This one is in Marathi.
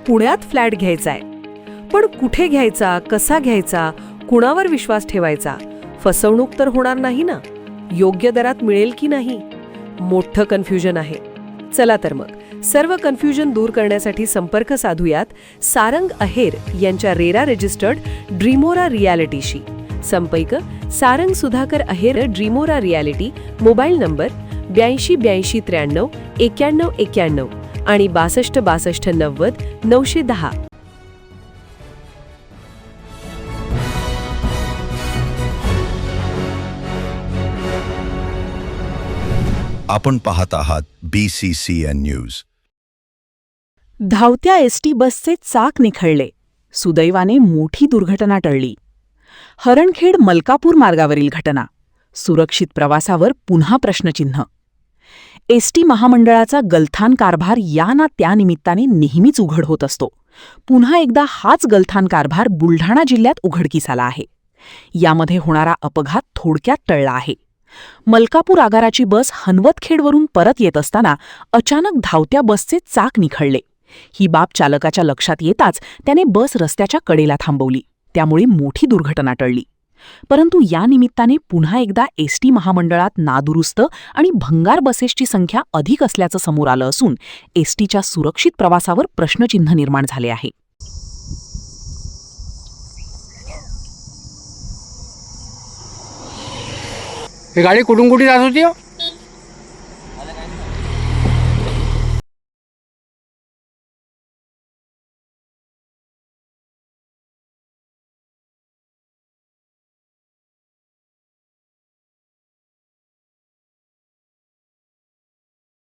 पुण्यात फ्लॅट घ्यायचा आहे. पण कुठे घ्यायचा, कसा घ्यायचा, कुणावर विश्वास ठेवायचा? फसवणूक तर होणार नाही ना? योग्य दरात मिळेल की नाही? मोठं कन्फ्युजन आहे. चला तर मग सर्व कन्फ्युजन दूर करण्यासाठी संपर्क साधूयात सारंग अहेर यांच्या रेरा रजिस्टर्ड ड्रीमोरा रियालिटीशी. संपर्क सारंग सुधाकर अहेर, ड्रीमोरा रियालिटी. मोबाईल नंबर 82 82 93 91 91 आणि 62 62 90 910. आपण पाहत आहात BCCN न्यूज. धावत्या एसटी बसचे चाक निखळले. सुदैवाने मोठी दुर्घटना टळली. हरणखेड मलकापूर मार्गावरील घटना. सुरक्षित प्रवासावर पुन्हा प्रश्नचिन्ह. एसटी महामंडळाचा गलथान कारभार या ना त्या निमित्ताने नेहमीच उघड होत असतो. पुन्हा एकदा हाच गलथान कारभार बुलढाणा जिल्ह्यात उघडकीस आला आहे. यामध्ये होणारा अपघात थोडक्यात टळला आहे. मलकापूर आगाराची बस हनवतखेडवरून परत येत असताना अचानक धावत्या बसचे चाक निखळले. ही बाब चालकाच्या लक्षात येताच त्याने बस रस्त्याच्या कडेला थांबवली. त्यामुळे मोठी दुर्घटना टळली. परंतु या निमित्ताने पुन्हा एकदा एसटी महामंडळात नादुरुस्त आणि भंगार बसेसची संख्या अधिक असल्याचं समोर आलं असून एसटीच्या सुरक्षित प्रवासावर प्रश्नचिन्ह निर्माण झाले आहे. ही गाडी कुठून कुठे जात होती हो?